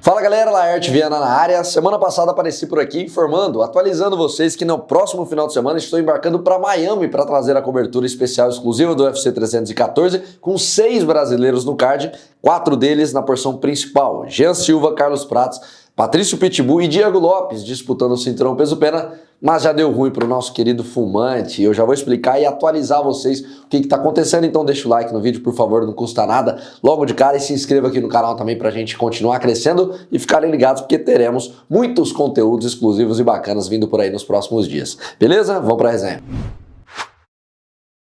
Fala galera, Laerte Viana na área. Semana passada apareci por aqui informando, atualizando vocês que no próximo final de semana estou embarcando para Miami para trazer a cobertura especial exclusiva do UFC 314 com 6 brasileiros no card, 4 deles na porção principal: Jean Silva, Carlos Prates, Patrício Pitbull e Diego Lopes disputando o cinturão peso-pena, mas já deu ruim para o nosso querido fumante. Eu já vou explicar e atualizar vocês o que está acontecendo, então deixa o like no vídeo, por favor, não custa nada logo de cara, e se inscreva aqui no canal também para a gente continuar crescendo e ficarem ligados, porque teremos muitos conteúdos exclusivos e bacanas vindo por aí nos próximos dias. Beleza? Vamos para a resenha.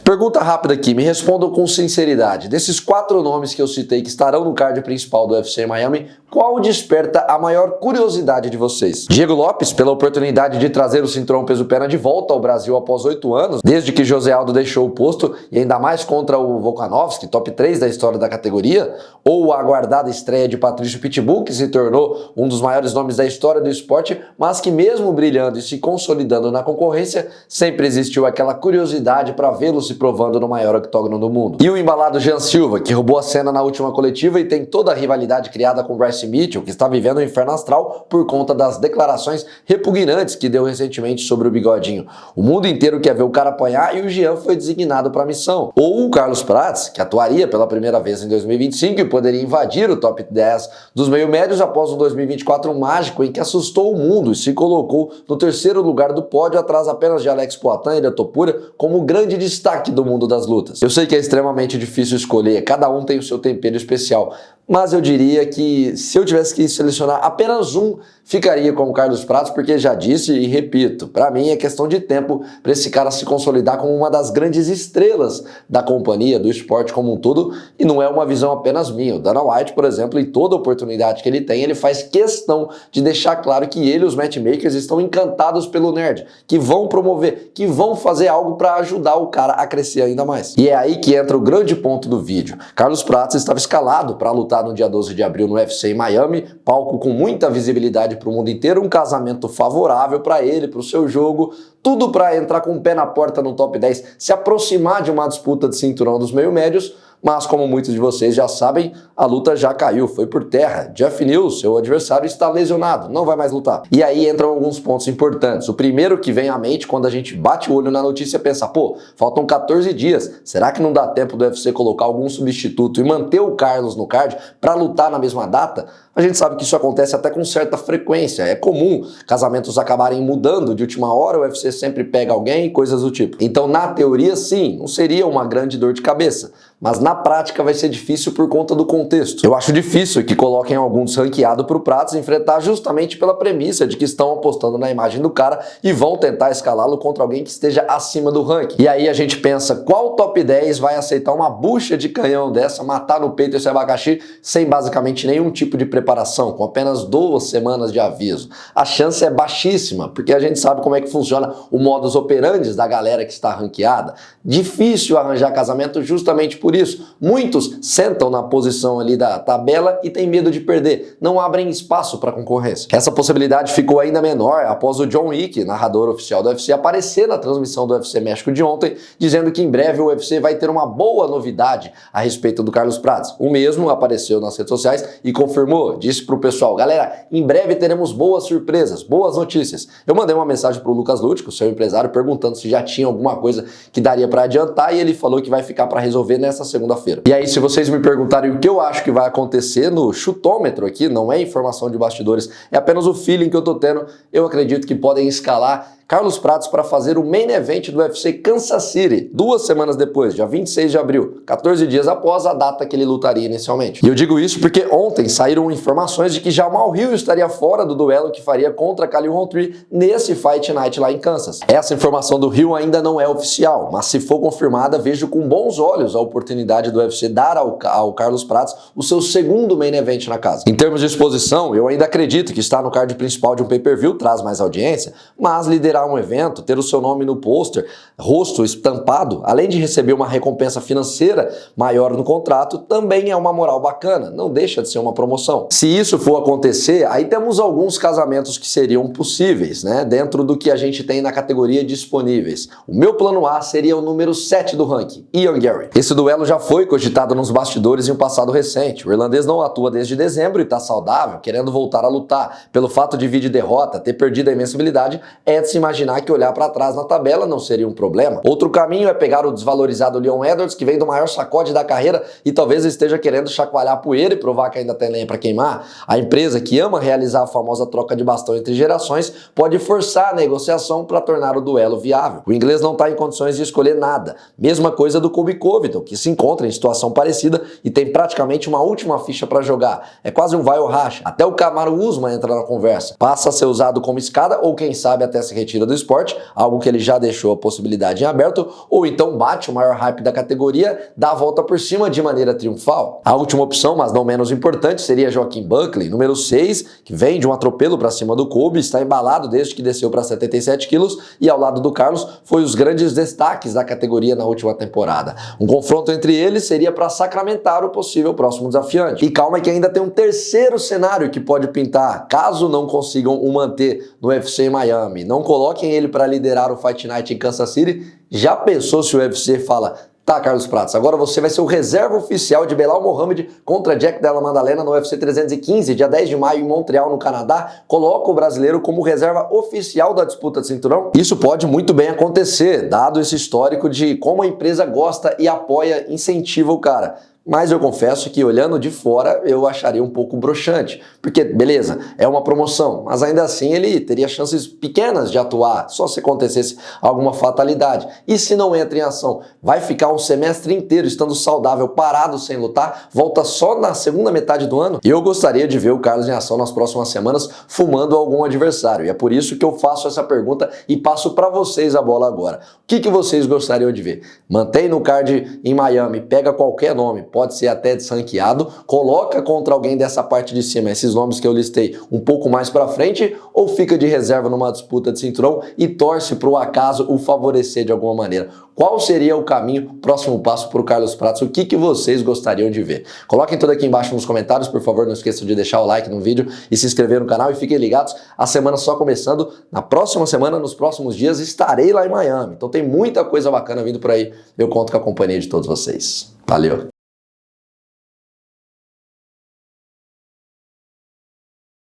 Pergunta rápida aqui, me respondam com sinceridade. Desses 4 nomes que eu citei que estarão no card principal do UFC Miami, qual desperta a maior curiosidade de vocês? Diego Lopes, pela oportunidade de trazer o cinturão peso-pena de volta ao Brasil após 8 anos, desde que José Aldo deixou o posto, e ainda mais contra o Volkanovski, top 3 da história da categoria, ou a aguardada estreia de Patrício Pitbull, que se tornou um dos maiores nomes da história do esporte, mas que mesmo brilhando e se consolidando na concorrência, sempre existiu aquela curiosidade para vê-lo se provando no maior octógono do mundo. E o embalado Jean Silva, que roubou a cena na última coletiva e tem toda a rivalidade criada com Bryce Mitchell, que está vivendo um inferno astral por conta das declarações repugnantes que deu recentemente sobre o bigodinho. O mundo inteiro quer ver o cara apanhar e o Jean foi designado para a missão. Ou o Carlos Prates, que atuaria pela primeira vez em 2025 e poderia invadir o top 10 dos meio-médios após um 2024 mágico em que assustou o mundo e se colocou no 3º lugar do pódio, atrás apenas de Alex Poatan e da Topuria, como grande destaque do mundo das lutas. Eu sei que é extremamente difícil escolher, cada um tem o seu tempero especial, mas eu diria que se eu tivesse que selecionar apenas um, ficaria com o Carlos Prates, porque já disse e repito, para mim é questão de tempo para esse cara se consolidar como uma das grandes estrelas da companhia, do esporte como um todo, e não é uma visão apenas minha. O Dana White, por exemplo, em toda oportunidade que ele tem, ele faz questão de deixar claro que ele e os matchmakers estão encantados pelo nerd, que vão promover, que vão fazer algo para ajudar o cara a crescer ainda mais. E é aí que entra o grande ponto do vídeo. Carlos Prates estava escalado para lutar no dia 12 de abril no UFC em Miami, palco com muita visibilidade para o mundo inteiro, um casamento favorável para ele, para o seu jogo, tudo para entrar com o pé na porta no top 10, se aproximar de uma disputa de cinturão dos meio-médios, mas como muitos de vocês já sabem, a luta já caiu, foi por terra. Jeff Neal, seu adversário, está lesionado, não vai mais lutar. E aí entram alguns pontos importantes. O primeiro que vem à mente quando a gente bate o olho na notícia é pensar, pô, faltam 14 dias, será que não dá tempo do UFC colocar algum substituto e manter o Carlos no card para lutar na mesma data? A gente sabe que isso acontece até com certa frequência, é comum casamentos acabarem mudando de última hora, o UFC sempre pega alguém e coisas do tipo. Então, na teoria, sim, não seria uma grande dor de cabeça, mas na prática vai ser difícil por conta do contexto. Eu acho difícil que coloquem algum desranqueado para o Prates enfrentar justamente pela premissa de que estão apostando na imagem do cara e vão tentar escalá-lo contra alguém que esteja acima do ranking. E aí a gente pensa, qual top 10 vai aceitar uma bucha de canhão dessa, matar no peito esse abacaxi sem basicamente nenhum tipo de preparação, com apenas 2 semanas de aviso? A chance é baixíssima, porque a gente sabe como é que funciona o modus operandi da galera que está ranqueada. Difícil arranjar casamento justamente por isso. Muitos sentam na posição ali da tabela e têm medo de perder, não abrem espaço para concorrência. Essa possibilidade ficou ainda menor após o John Wick, narrador oficial do UFC, aparecer na transmissão do UFC México de ontem, dizendo que em breve o UFC vai ter uma boa novidade a respeito do Carlos Prates. O mesmo apareceu nas redes sociais e confirmou, disse pro pessoal, galera, em breve teremos boas surpresas, boas notícias. Eu mandei uma mensagem pro Lucas Lútico, seu empresário, perguntando se já tinha alguma coisa que daria para adiantar, e ele falou que vai ficar para resolver nessa segunda-feira. E aí, se vocês me perguntarem o que eu acho que vai acontecer no chutômetro aqui, não é informação de bastidores, é apenas o feeling que eu tô tendo, eu acredito que podem escalar Carlos Prates para fazer o main event do UFC Kansas City, 2 semanas depois, dia 26 de abril, 14 dias após a data que ele lutaria inicialmente. E eu digo isso porque ontem saíram informações de que Jamal Hill estaria fora do duelo que faria contra Khalil Rountree nesse Fight Night lá em Kansas. Essa informação do Hill ainda não é oficial, mas se for confirmada, vejo com bons olhos a oportunidade do UFC dar ao Carlos Prates o seu segundo main event na casa. Em termos de exposição, eu ainda acredito que estar no card principal de um pay-per-view traz mais audiência, mas liderar esperar um evento, ter o seu nome no pôster, rosto estampado, além de receber uma recompensa financeira maior no contrato, também é uma moral bacana, não deixa de ser uma promoção. Se isso for acontecer, aí temos alguns casamentos que seriam possíveis, né, dentro do que a gente tem na categoria disponíveis. O meu plano A seria o número 7 do ranking, Ian Gary. Esse duelo já foi cogitado nos bastidores em um passado recente. O irlandês não atua desde dezembro e está saudável, querendo voltar a lutar. Pelo fato de vir de derrota, ter perdido a invencibilidade, é de se imaginar que olhar para trás na tabela não seria um problema. Outro caminho é pegar o desvalorizado Leon Edwards, que vem do maior sacode da carreira e talvez esteja querendo chacoalhar a poeira e provar que ainda tem lenha para queimar. A empresa, que ama realizar a famosa troca de bastão entre gerações, pode forçar a negociação para tornar o duelo viável. O inglês não está em condições de escolher nada. Mesma coisa do Colby Covington, que se encontra em situação parecida e tem praticamente uma última ficha para jogar. É quase um vai ou racha. Até o Kamaru Usman entra na conversa. Passa a ser usado como escada ou quem sabe até se retira do esporte, algo que ele já deixou a possibilidade em aberto, ou então bate o maior hype da categoria, dá a volta por cima de maneira triunfal. A última opção, mas não menos importante, seria Joaquim Buckley, número 6, que vem de um atropelo para cima do Colby, está embalado desde que desceu para 77 quilos e ao lado do Carlos foi os grandes destaques da categoria na última temporada. Um confronto entre eles seria para sacramentar o possível próximo desafiante. E calma que ainda tem um terceiro cenário que pode pintar, caso não consigam o manter no UFC em Miami. Não coloquem ele para liderar o Fight Night em Kansas City. Já pensou se o UFC fala: tá, Carlos Prates, agora você vai ser o reserva oficial de Belal Muhammad contra Jack Della Maddalena no UFC 315, dia 10 de maio em Montreal, no Canadá, coloca o brasileiro como reserva oficial da disputa de cinturão? Isso pode muito bem acontecer, dado esse histórico de como a empresa gosta e apoia, incentiva o cara. Mas eu confesso que, olhando de fora, eu acharia um pouco broxante. Porque, beleza, é uma promoção, mas ainda assim ele teria chances pequenas de atuar, só se acontecesse alguma fatalidade. E se não entra em ação? Vai ficar um semestre inteiro estando saudável, parado, sem lutar, volta só na segunda metade do ano? Eu gostaria de ver o Carlos em ação nas próximas semanas, fumando algum adversário. E é por isso que eu faço essa pergunta e passo para vocês a bola agora. O que vocês gostariam de ver? Mantém no card em Miami, pega qualquer nome, pode ser até desranqueado, coloca contra alguém dessa parte de cima, esses nomes que eu listei, um pouco mais pra frente, ou fica de reserva numa disputa de cinturão e torce pro acaso o favorecer de alguma maneira? Qual seria o caminho, próximo passo para o Carlos Prates? O que vocês gostariam de ver? Coloquem tudo aqui embaixo nos comentários, por favor, não esqueçam de deixar o like no vídeo e se inscrever no canal e fiquem ligados, a semana só começando, na próxima semana, nos próximos dias, estarei lá em Miami, então tem muita coisa bacana vindo por aí, eu conto com a companhia de todos vocês. Valeu!